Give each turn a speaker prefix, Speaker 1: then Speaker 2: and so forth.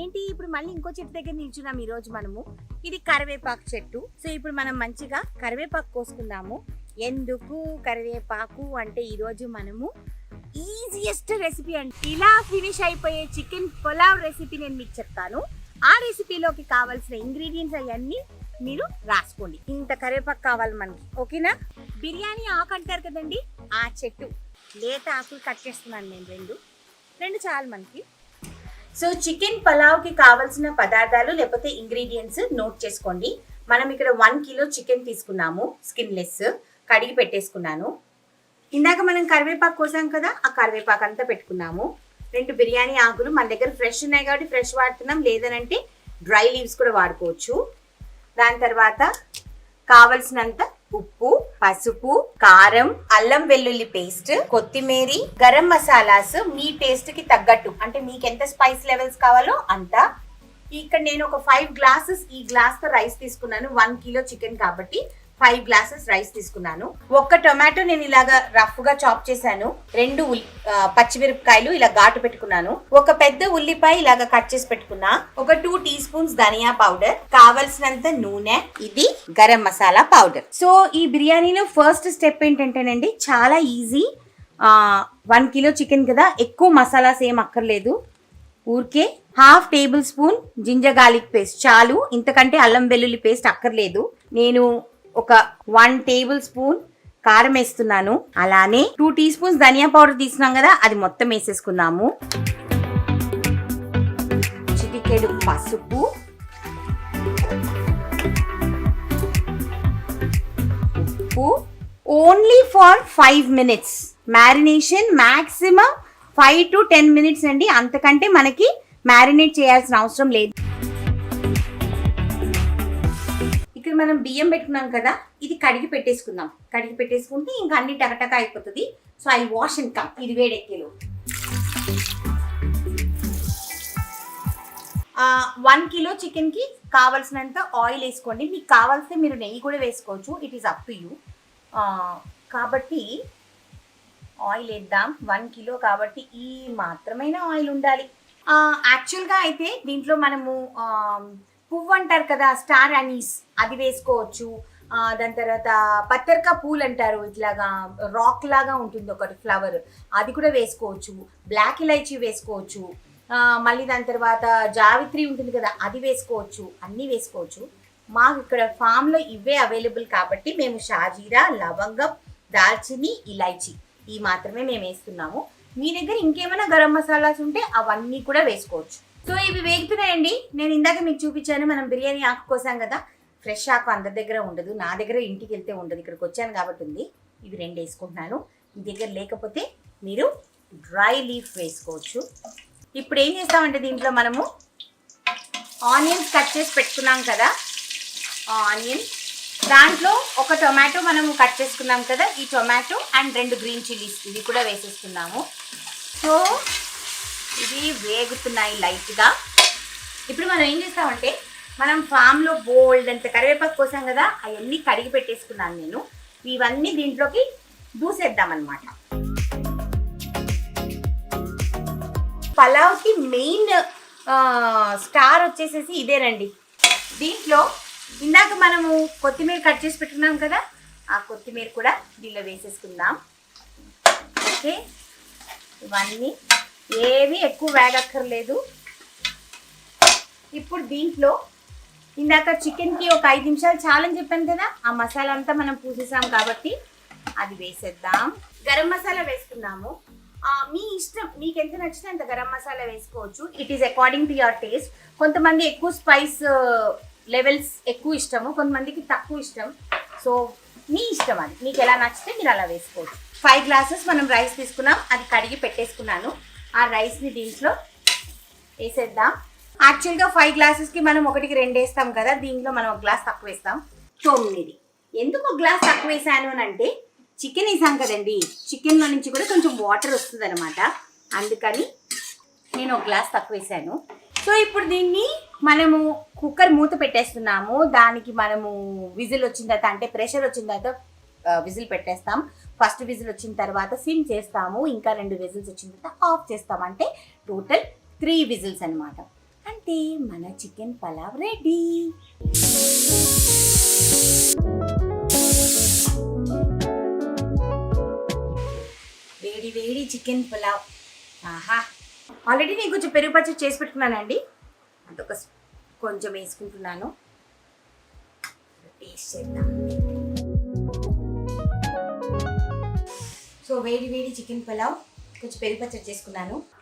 Speaker 1: ఏంటి ఇప్పుడు మళ్ళీ ఇంకో చెట్టు దగ్గర నిల్చున్నాం ఈ రోజు మనము. ఇది కరివేపాకు చెట్టు. సో ఇప్పుడు మనం మంచిగా కరివేపాకు కోసుకుందాము. ఎందుకు కరివేపాకు అంటే ఈ రోజు మనము ఈజియెస్ట్ రెసిపీ అంటే ఇలా ఫినిష్ అయిపోయే చికెన్ పులావ్ రెసిపీ నేను మీకు చెప్తాను. ఆ రెసిపీలోకి కావాల్సిన ఇంగ్రీడియంట్స్ అవన్నీ మీరు రాసుకోండి. ఇంత కరివేపాకు కావాలి మనకి, ఓకేనా? బిర్యానీ ఆకు అంటారు కదండి, ఆ చెట్టు లేత ఆకులు కట్ చేస్తున్నాను నేను. రెండు చాలు మనకి. సో చికెన్ పలావ్కి కావాల్సిన పదార్థాలు లేకపోతే ఇంగ్రీడియంట్స్ నోట్ చేసుకోండి. మనం ఇక్కడ 1 కిలో చికెన్ తీసుకున్నాము, స్కిన్లెస్, కడిగి పెట్టేసుకున్నాను. ఇందాక మనం కరివేపాకు కోసాం కదా, ఆ కరివేపాకు అంతా పెట్టుకున్నాము. 2 బిర్యానీ ఆకులు, మన దగ్గర ఫ్రెష్ ఉన్నాయి కాబట్టి ఫ్రెష్ వాడుతున్నాం, లేదనంటే డ్రై లీవ్స్ కూడా వాడుకోవచ్చు. దాని తర్వాత కావలసినంత ఉప్పు, పసుపు, కారం, అల్లం వెల్లుల్లి పేస్ట్, కొత్తిమీర, గరం మసాలాస్ మీ టేస్ట్ కి తగ్గట్టు, అంటే మీకు ఎంత స్పైస్ లెవెల్స్ కావాలో అంత. ఇక్కడ నేను ఒక 5 గ్లాసెస్ ఈ గ్లాస్ తో రైస్ తీసుకున్నాను. 1 కిలో చికెన్ కాబట్టి 5 గ్లాసెస్ రైస్ తీసుకున్నాను. ఒక టొమాటో నేను ఇలాగా రఫ్ గా చాప్ చేశాను. 2 పచ్చిమిరపకాయలు ఇలా ఘాటు పెట్టుకున్నాను. ఒక పెద్ద ఉల్లిపాయ ఇలాగా కట్ చేసి పెట్టుకున్నా. ఒక 2 టీ స్పూన్స్ ధనియా పౌడర్, కావలసినంత నూనె, ఇది గరం మసాలా పౌడర్. సో ఈ బిర్యానీలో ఫస్ట్ స్టెప్ ఏంటంటేనండి చాలా ఈజీ. 1 కిలో చికెన్ కదా, ఎక్కువ మసాలాస్ ఏం అక్కర్లేదు. ఊరికే 1/2 table spoon ginger garlic paste చాలు, ఇంతకంటే అల్లం వెల్లుల్లి పేస్ట్ అక్కర్లేదు. నేను ఒక 1 టేబుల్ స్పూన్ కారం వేస్తున్నాను. అలానే 2 టీ స్పూన్స్ ధనియా పౌడర్ తీసుకున్నాం కదా, అది మొత్తం వేసేసుకున్నాము. చిటికెడు పసుపు, ఉప్పు. Only for 5 minutes marination, maximum 5 to 10 minutes అండి, అంతకంటే మనకి మ్యారినేట్ చేయాల్సిన అవసరం లేదు. ఇక్కడ మనం బియ్యం పెట్టుకున్నాం కదా, ఇది కడిగి పెట్టేసుకుందాం. కడిగి పెట్టేసుకుంటే ఇంకా అన్ని టకటక అయిపోతుంది. So I wash and come. ఇది వేడెక్కేలో 1 కిలో చికెన్ కి కావాల్సినంత ఆయిల్ వేసుకోండి. మీకు కావాల్సితే మీరు నెయ్యి కూడా వేసుకోవచ్చు, it is up to you. కాబట్టి ఆయిల్ వేద్దాం. 1 కిలో కాబట్టి ఈ మాత్రమైన ఆయిల్ ఉండాలి. యాక్చువల్గా అయితే దీంట్లో మనము పువ్వు అంటారు కదా, స్టార్ అనీస్, అది వేసుకోవచ్చు. దాని తర్వాత పత్తర్కా పూలు అంటారు, ఇట్లాగా రాక్ లాగా ఉంటుంది ఒకటి ఫ్లవర్, అది కూడా వేసుకోవచ్చు. బ్లాక్ ఇలైచీ వేసుకోవచ్చు. మళ్ళీ దాని తర్వాత జావిత్రి ఉంటుంది కదా, అది వేసుకోవచ్చు. అన్నీ వేసుకోవచ్చు. మాకు ఇక్కడ ఫామ్లో ఇవే అవైలబుల్ కాబట్టి మేము షాజీరా, లవంగం, దాల్చిని, ఇలైచీ ఈ మాత్రమే మేము వేస్తున్నాము. మీ దగ్గర ఇంకేమైనా గరం మసాలాస్ ఉంటే అవన్నీ కూడా వేసుకోవచ్చు. సో ఇవి వేగుతున్నాయండి. నేను ఇందాక మీకు చూపించాను, మనం బిర్యానీ ఆకు కోసాం కదా, ఫ్రెష్ ఆకు అందరి దగ్గర ఉండదు, నా దగ్గర ఇంటికి వెళ్తే ఉండదు, ఇక్కడికి వచ్చాను కాబట్టి ఉంది. ఇవి 2 వేసుకుంటున్నాను. మీ దగ్గర లేకపోతే మీరు డ్రై లీఫ్ వేసుకోవచ్చు. ఇప్పుడు ఏం చేస్తామంటే దీంట్లో మనము ఆనియన్స్ కట్ చేసి పెట్టుకున్నాం కదా, ఆనియన్, దాంట్లో ఒక టొమాటో మనము కట్ చేసుకున్నాం కదా, ఈ టొమాటో అండ్ 2 గ్రీన్ చిల్లీస్ ఇవి కూడా వేసేస్తున్నాము. సో ఇవి వేగుతున్నాయి లైట్గా. ఇప్పుడు మనం ఏం చేస్తామంటే, మనం ఫామ్లో బోల్డ్ అంత కరివేపాకు కోసాం కదా, అవన్నీ కడిగి పెట్టేసుకున్నాను నేను. ఇవన్నీ దీంట్లోకి దూసేద్దామన్నమాట. పలావ్కి మెయిన్ స్టార్ వచ్చేసేసి ఇదేనండి. దీంట్లో ఇందాక మనము కొత్తిమీర కట్ చేసి పెట్టుకున్నాం కదా, ఆ కొత్తిమీర కూడా దీనిలో వేసేసుకుందాం. ఓకే, ఇవన్నీ ఏవి ఎక్కువ వేగక్కర్లేదు. ఇప్పుడు దీంట్లో ఇందాక చికెన్కి ఒక 5 నిమిషాలు చాలని చెప్పాను కదా, ఆ మసాలా అంతా మనం పూసేసాం కాబట్టి అది వేసేద్దాం. గరం మసాలా వేసుకున్నాము. మీ ఇష్టం, మీకు ఎంత నచ్చితే అంత గరం మసాలా వేసుకోవచ్చు. It is according to your taste. కొంతమంది ఎక్కువ స్పైస్ లెవెల్స్ ఎక్కువ ఇష్టము, కొంతమందికి తక్కువ ఇష్టం. సో మీ ఇష్టం, అది మీకు ఎలా నచ్చితే మీరు అలా వేసుకోవచ్చు. 5 గ్లాసెస్ మనం రైస్ తీసుకున్నాం, అది కడిగి పెట్టేసుకున్నాను. ఆ రైస్ని దీంట్లో వేసేద్దాం. యాక్చువల్గా 5 గ్లాసెస్కి మనం 1కి 2 వేస్తాం కదా, దీంట్లో మనం 1 గ్లాస్ తక్కువ వేస్తాం. 9. ఎందుకు 1 గ్లాస్ తక్కువ వేసాను అని అంటే, చికెన్ వేసాం కదండి, చికెన్లో నుంచి కూడా కొంచెం వాటర్ వస్తుంది అనమాట, అందుకని నేను 1 గ్లాస్ తక్కువ వేసాను. సో ఇప్పుడు దీన్ని మనము కుక్కర్ మూత పెట్టేస్తున్నాము. దానికి మనము విజిల్ వచ్చిన తర్వాత, అంటే ప్రెషర్ వచ్చిన తర్వాత విజిల్ పెట్టేస్తాం. ఫస్ట్ విజిల్ వచ్చిన తర్వాత సిమ్ చేస్తాము, ఇంకా 2 విజిల్స్ వచ్చిన తర్వాత ఆఫ్ చేస్తాం. అంటే టోటల్ 3 విజిల్స్ అనమాట. అండ్ అంతే, మన చికెన్ పలావ్ రెడీ. వేడి వేడి చికెన్ పులావ్. ఆహా, ఆల్రెడీ నేను కొంచెం పెరుగు పచ్చడి చేసి పెట్టుకున్నానండి. అదొక కొంచెం వేసుకుంటున్నాను. టేస్ట్ చేద్దాం. సో వేడి వేడి చికెన్ పులావ్, కొంచెం పెరుగు పచ్చడి చేసుకున్నాను.